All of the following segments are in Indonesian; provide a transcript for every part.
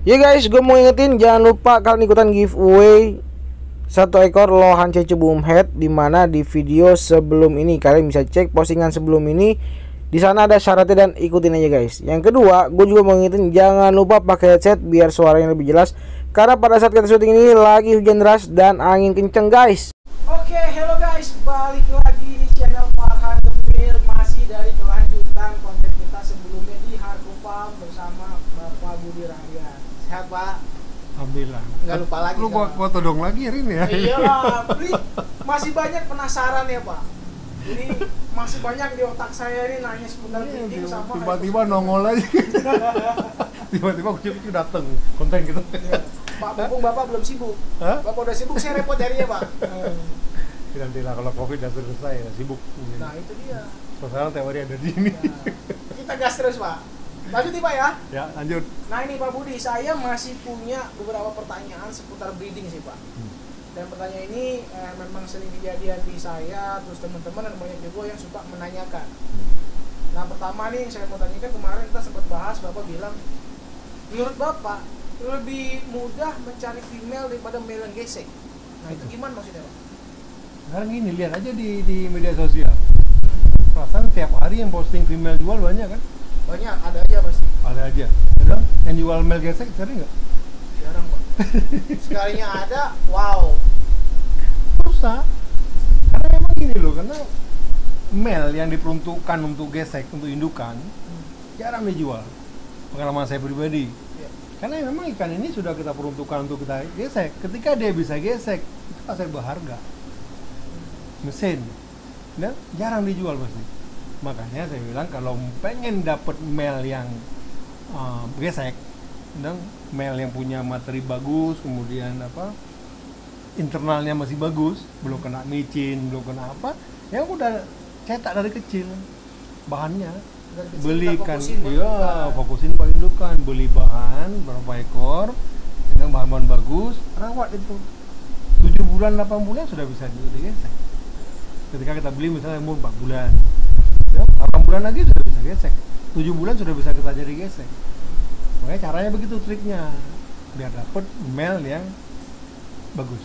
Ya guys, gue mau ingetin jangan lupa kalian ikutan giveaway 1 ekor lohan cecubum head, dimana di video sebelum ini kalian bisa cek postingan sebelum ini. Di sana ada syaratnya dan ikutin aja guys. Yang kedua, gue juga mau ingetin jangan lupa pakai headset biar suaranya lebih jelas, karena pada saat kita syuting ini lagi hujan deras dan angin kenceng guys. Oke, hello guys, balik lagi di channel Farhan Gembir, masih dari kelanjutan konten kita sebelumnya di Harkopam bersama Bapak Budi Rangga. Sehat Pak? Alhamdulillah. Nggak lupa lagi. Lu gua todong lagi hari ini ya? Iyalah, masih banyak penasaran ya Pak. Ini masih banyak di otak saya ini nanya seputar breeding sama tiba-tiba nongol aja. Tiba-tiba kucing dateng konten gitu. Ya. Pak, mumpung Bapak belum sibuk. Hah? Bapak udah sibuk, saya repot jadinya Pak. Nantilah kalau Covid udah selesai ya sibuk. Nah itu dia. Sekarang teori ada di ini. Ya. Kita gas terus Pak. Lanjut nih Pak ya. Ya lanjut. Nah ini Pak Budi, saya masih punya beberapa pertanyaan seputar breeding sih Pak. Dan pertanyaan ini memang sering kejadian di saya, terus teman-teman dan banyak juga yang suka menanyakan. Nah pertama nih yang saya mau tanyakan, kemarin kita sempat bahas, Bapak bilang menurut Bapak lebih mudah mencari female daripada male yang gesek. Nah itu gimana maksudnya Pak? Sekarang gini, lihat aja di media sosial. Perasaan tiap hari yang posting female jual banyak kan? Banyak, ada aja pasti. Ada aja. Ada yang jual male gesek sering nggak? Jarang Pak. Sekalinya ada, wow. Susah. Karena memang gini loh, karena male yang diperuntukkan untuk gesek, untuk indukan, jarang dijual. Pengalaman saya pribadi. Ya. Karena memang ikan ini sudah kita peruntukkan untuk kita gesek. Ketika dia bisa gesek, itu pasti berharga. Mesin. Dan jarang dijual pasti. Makanya saya bilang kalau pengen dapat male yang gesek dan male yang punya materi bagus, kemudian internalnya masih bagus, belum kena micin, belum kena apa, ya udah cetak dari kecil bahannya. Dari kecil Belikan, kita fokusin pada indukan, beli bahan berapa ekor dengan bahan-bahan bagus, rawat itu 7 bulan 8 bulan sudah bisa digesek. Ketika kita beli misalnya umur 4 bulan, ya, 8 bulan lagi sudah bisa gesek, 7 bulan sudah bisa kita jadi gesek. Makanya caranya begitu triknya, biar dapet male yang bagus.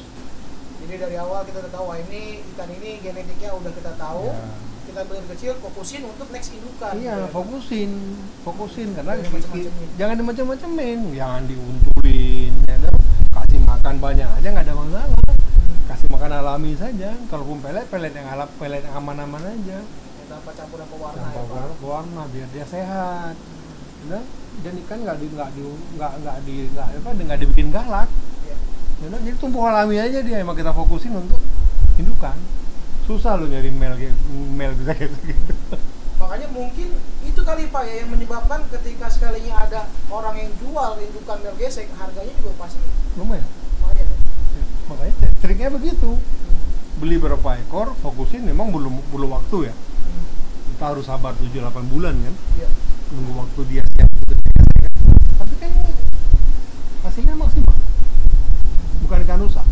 Jadi dari awal kita udah tahu, wah ini ikan ini genetiknya udah kita tahu. Ya. Kita beli kecil, fokusin untuk next indukan. Iya, fokusin karena Jangan macem-macemin. jangan dimacem-macemin, jangan diuntulin, ya, kasih makan banyak aja nggak ada masalah. Kasih makan alami saja, kalaupun pelet yang aman-aman aja. Ya, tanpa campuran pewarna. Tanpa Ya, Pak. pewarna biar dia sehat. Nah, dan ikan nggak dibikin galak. Ya. Ya, jadi tumbuh alami aja dia, emang kita fokusin untuk indukan. Susah loh nyari male bisa kayak gitu. Makanya mungkin itu kali Pak ya yang menyebabkan ketika sekalinya ada orang yang jual indukan male gesek, harganya juga pasti Lumayan. lumayan. Ya. Ya, makanya triknya begitu. Beli berapa ekor, fokusin, memang belum waktu ya. Kita harus sabar 7-8 bulan kan. Ya. Nunggu waktu dia siap gitu. Tapi kan hasilnya maksimal. Bukan ikan rusak.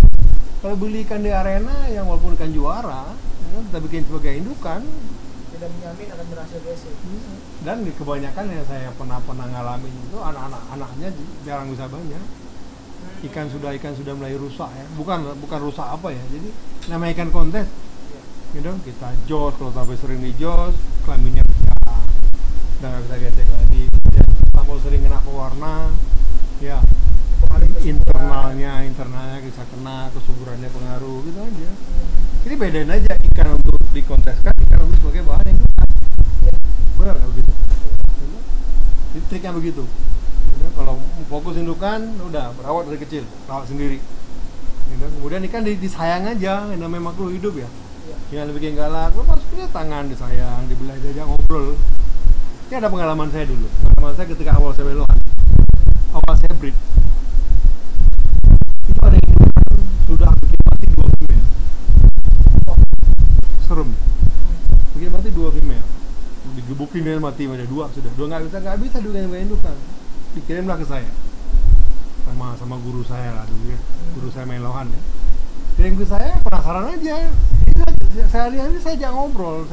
Kalau beli ikan di arena yang walaupun ikan juara, ya, kita bikin sebagai indukan, Tidak menjamin akan berhasil gesek. dan kebanyakan yang saya pernah ngalamin itu anak-anaknya jarang bisa banyak. Ikan sudah mulai rusak ya. Bukan rusak apa ya. Jadi nama ikan kontes. Ya. Gitu, kita jos, kalau sampai sering di jos, kelaminnya pecah, udah nggak bisa gesek lagi. Ya, kalau sering kena pewarna, ya internalnya bisa kena, kesuburannya pengaruh gitu aja. Jadi bedain aja ikan untuk dikonteskan, ikan untuk sebagai bahan yang Ya. benar nggak begitu? Jadi triknya begitu. Ya, kalau fokus indukan, udah berawat dari kecil, rawat sendiri. Ya, kemudian ikan disayang aja, yang namanya makhluk hidup ya. Ya. Jangan bikin galak, lu harus punya tangan disayang, dibelai diajak ngobrol. Ini ada pengalaman saya dulu. Pengalaman saya ketika awal saya melohan, awal saya breed. Itu ada indukan sudah bikin mati 2 female. Serem. Bikin mati 2 female. Digebukin dia mati, ada 2 sudah. 2 nggak bisa dengan indukan. Dikirimlah ke saya. Sama guru saya lah dulu ya. Guru saya melohan ya. Kirim ke saya, penasaran aja. Saya lihat ini saya ajak ngobrol.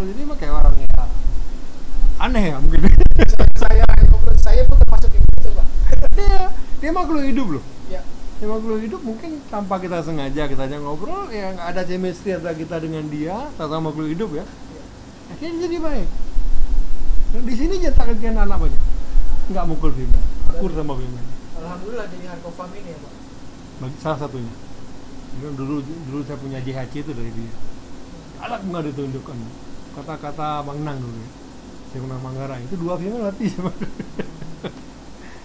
Jadi mah kayak orang ya aneh ya mungkin. Saya pun termasuk itu Pak. Iya. Dia makhluk hidup loh. Ya. Dia makhluk hidup, mungkin tanpa kita sengaja kita aja ngobrol, ya nggak ada chemistry antara kita dengan dia, atau makhluk hidup ya. Akhirnya jadi baik. Nah, di sini nyatakan anak banyak, nggak mukul female, akur sama female. Alhamdulillah jadi hardcover ini ya Pak. Salah satunya. Dulu saya punya JHC itu dari dia. Alat nggak ditunjukkan. Kata-kata Bang Nang dulu ya. Saya Nang Manggarai itu 2 female mati sama.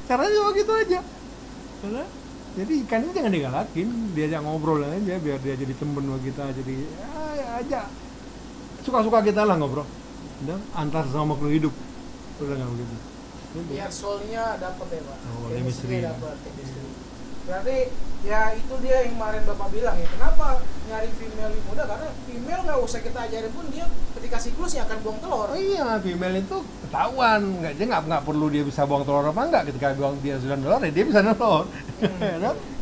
Caranya cuma gitu aja. Karena jadi ikan ini jangan digalakin, diajak ngobrol aja biar dia jadi temen sama kita, jadi ya aja suka-suka kita lah ngobrol. Dan antar sama makhluk hidup. Udah nggak begitu. Biar soulnya dapat ya Pak. Oh, chemistry. Dapat chemistry. Berarti ya itu dia yang kemarin Bapak bilang ya, kenapa nyari female yang muda, karena female nggak usah kita ajarin pun dia ketika siklus ya akan buang telur. Oh iya, female itu ketahuan, dia nggak perlu dia bisa buang telur apa enggak, ketika dia sudah telur ya dia bisa telur.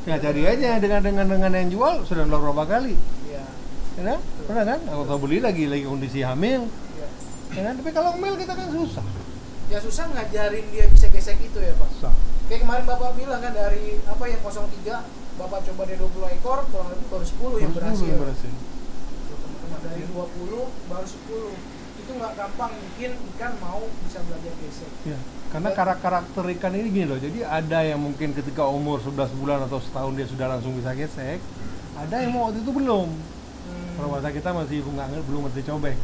Nah, cari aja dengan yang jual sudah telur berapa kali. Iya. Ya, pernah kan? Atau beli lagi kondisi hamil. Iya. Ya kan? Tapi kalau male kita kan susah. Ya susah ngajarin dia bisa gesek itu ya Pak. Susah. Kayak kemarin Bapak bilang kan dari apa yang 03 Bapak coba dari 20 ekor kurang lebih baru 10 yang berhasil. Teman-teman dari 20 baru 10. Itu nggak gampang bikin ikan mau bisa belajar gesek. Ya, karena karakter ikan ini gini loh. Jadi ada yang mungkin ketika umur 11 bulan atau setahun dia sudah langsung bisa gesek. Ada yang waktu itu belum. Kalau bahasa kita masih belum ngerti cobek.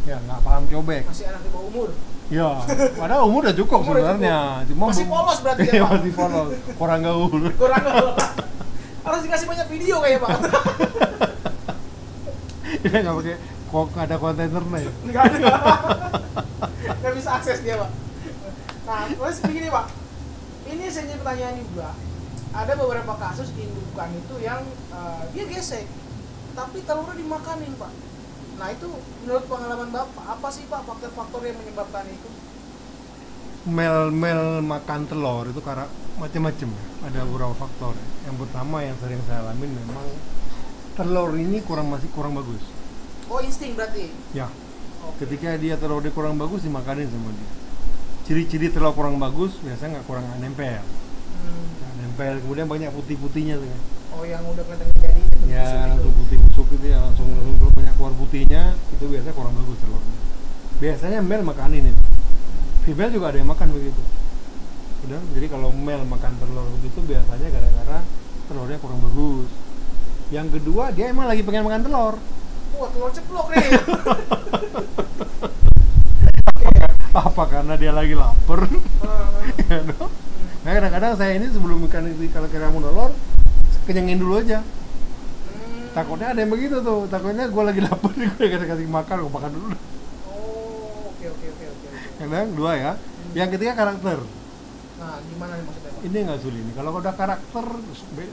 Ya, nggak paham cobek. Masih anak di bawah umur. Ya, padahal umur udah cukup sebenarnya. Cuma masih polos berarti ya, iya, Pak? masih polos. Kurang gaul. Kurang gaul. Harus dikasih banyak video kayak Pak. Dia nggak pakai kok ada kontainer nih. Nggak ada. Nggak bisa akses dia Pak. Nah, terus begini Pak. Ini saya jadi pertanyaan juga. Ada beberapa kasus indukan itu yang dia gesek, tapi telurnya dimakanin Pak. Nah itu menurut pengalaman Bapak, apa sih Pak faktor-faktor yang menyebabkan itu? Mel makan telur itu karena macam-macam. Ada beberapa faktor. Yang pertama yang sering saya alamin memang telur ini masih kurang bagus. Oh insting berarti? Ya. Okay. Ketika dia telurnya kurang bagus dimakanin sama dia. Ciri-ciri telur kurang bagus biasanya kurang nempel. Nempel, kemudian banyak putih-putihnya tuh kan. Oh yang udah kelihatan jadi ya langsung putih busuk gitu ya, langsung banyak keluar putihnya, itu biasanya kurang bagus telurnya. Biasanya male makanin itu, female juga ada yang makan begitu. Udah, jadi kalau male makan telur begitu biasanya gara-gara telurnya kurang bagus. Yang kedua dia emang lagi pengen makan telur. Wah telur ceplok nih. Apa karena dia lagi lapar? Ya, no? Nah kadang-kadang saya ini sebelum ikan itu kalau kira mau telur kenyangin dulu aja. Takutnya ada yang begitu tuh, takutnya gue lagi lapar nih, gue kasih makan, gue makan dulu. Oh, oke. Yang dua ya. Yang ketiga karakter. Nah, gimana nih maksudnya Pak? Ini nggak sulit nih. Kalau udah karakter,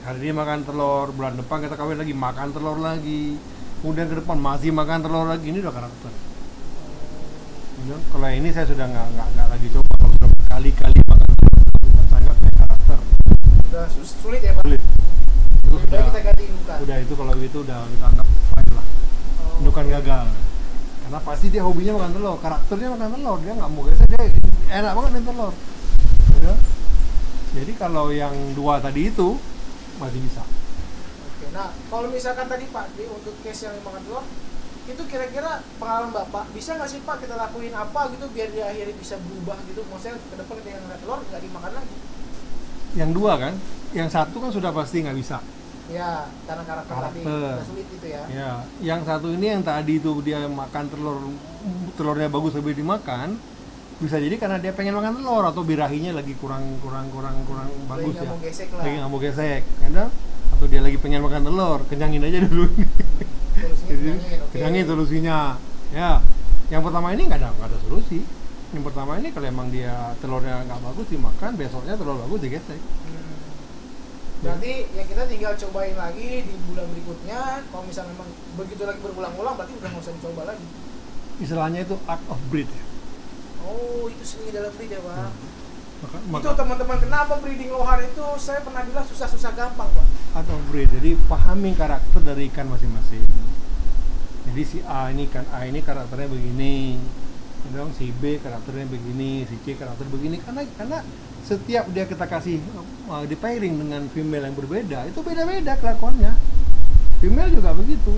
hari ini makan telur, bulan depan kita kawin lagi makan telur lagi, kemudian ke depan masih makan telur lagi, ini udah karakter. Kalau ini saya sudah nggak lagi coba, kalau sudah berkali-kali makan telur, sangat kayak karakter. Udah sulit ya Pak? Sulit. Itu udah kita ganti indukan. Udah itu kalau itu udah kita anggap fine lah. Indukan gagal. Karena pasti dia hobinya makan telur, karakternya makan telur, dia nggak mau gesek, dia enak banget makan telur. Ya. Jadi kalau yang dua tadi itu masih bisa. Oke, nah kalau misalkan tadi Pak, untuk case yang makan telur, itu kira-kira pengalaman Bapak, bisa nggak sih Pak kita lakuin apa gitu biar dia akhirnya bisa berubah gitu? Maksudnya ke depan ketika ngeliat telur nggak dimakan lagi. Yang dua kan, yang satu kan sudah pasti nggak bisa. Ya, karena karakter tadi udah sulit itu ya. Ya, yang satu ini yang tadi itu dia makan telurnya bagus lebih dimakan, bisa jadi karena dia pengen makan telur atau birahinya lagi kurang bagus ya. Lagi nggak mau gesek, kadang atau dia lagi pengen makan telur, kenyangin aja dulu. Kenyangin solusinya. Ya, yang pertama ini nggak ada solusi. Yang pertama ini kalau emang dia telurnya nggak bagus dimakan, besoknya telur bagus digesek. Berarti ya kita tinggal cobain lagi di bulan berikutnya. Kalau misalnya memang begitu lagi berulang-ulang, berarti udah nggak usah dicoba lagi. Istilahnya itu art of breed ya. Oh, itu seni dalam breed ya Pak. Maka, itu teman-teman, kenapa breeding lohan itu saya pernah bilang susah-susah gampang Pak. Art of breed, jadi pahami karakter dari ikan masing-masing. Jadi si A ini karakternya begini, si B karakternya begini, si C karakter begini. Karena setiap dia kita kasih di pairing dengan female yang berbeda, itu beda-beda kelakuannya. Female juga begitu.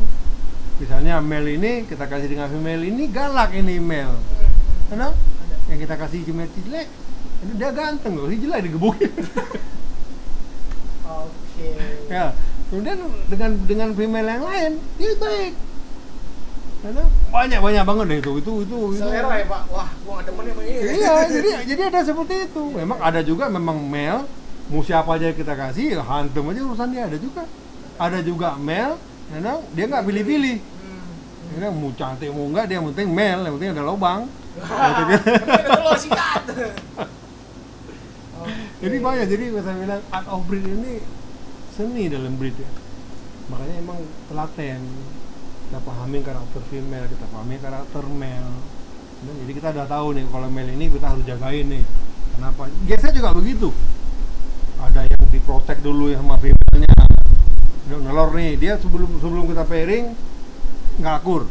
Misalnya male ini kita kasih dengan female ini galak, ini male. Karena yang kita kasih cuma jelek, ini dia ganteng loh, si jelek digebukin. Oke. Ya, kemudian dengan female yang lain dia baik. Karena banyak banget deh itu. Selera ya Pak. Wah, gua nggak demen yang ini. Iya, jadi ada seperti itu. Memang ada juga memang male, mau siapa aja kita kasih, ya hantem aja urusan dia. Ada juga male, karena dia nggak pilih-pilih. Karena mau cantik mau enggak, dia yang penting male, yang penting ada lubang. Ada telur sikat. Jadi banyak, jadi saya bilang art of breed ini seni dalam breed ya. Makanya emang telaten. Kita pahami karakter female, kita pahami karakter male. Dan jadi kita udah tahu nih kalau male ini kita harus jagain nih. Kenapa? Biasanya juga begitu. Ada yang diprotek dulu ya sama female-nya. Udah nelor nih, dia sebelum kita pairing nggak akur.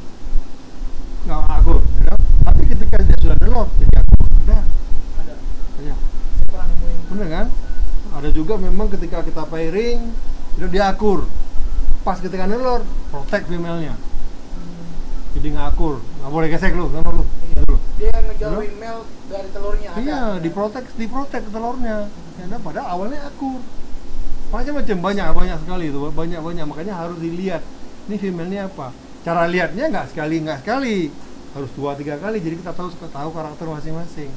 Ya. Tapi ketika dia sudah nelor, jadi akur. Ada. Ya. Pernah nemuin. Bener kan? Ada juga memang ketika kita pairing, itu dia akur. Pas ketika nelor, protek female-nya. Jadi nggak akur, nggak boleh gesek lu, sama lu. Iya. Gitu. Dia ngejauhin male dari telurnya. Iya, diprotek telurnya. Ya, padahal awalnya akur. Macam-macam banyak sekali itu, banyak. Makanya harus dilihat. Ini female-nya apa? Cara lihatnya nggak sekali, harus 2-3 kali. Jadi kita tahu karakter masing-masing.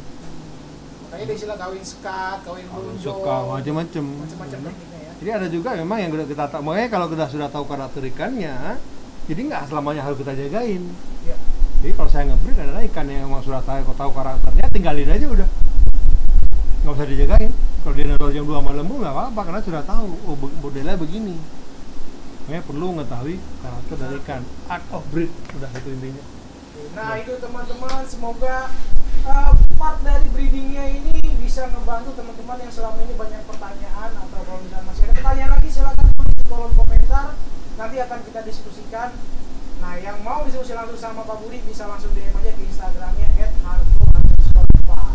Makanya ada istilah kawin sekat, kawin blonjo. Suka macam-macam Tekniknya ya. Jadi ada juga memang yang kita tahu. Makanya kalau kita sudah tahu karakter ikannya, jadi nggak selamanya harus kita jagain. Iya. Jadi kalau saya nge-breed ada ikan yang memang sudah tahu karakternya, tinggalin aja udah. Nggak usah dijagain. Kalau dia nelor jam 2 malam pun nggak apa-apa, karena sudah tahu, oh modelnya begini. Makanya perlu mengetahui karakter dari ikan. Art of breed, udah itu intinya. Nah itu teman-teman, semoga part dari breedingnya ini bisa ngebantu teman-teman yang selama ini banyak pertanyaan, atau kalau misalnya masih ada pertanyaan lagi silahkan tulis di kolom komentar, nanti akan kita diskusikan. Nah yang mau diskusi langsung sama Pak Budi bisa langsung DM aja ke Instagramnya @harto_farm.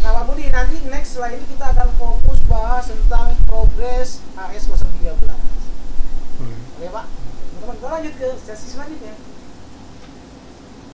Nah Pak Budi, nanti next setelah ini kita akan fokus bahas tentang progres AS013. Oke Pak, teman-teman kita lanjut ke sesi selanjutnya.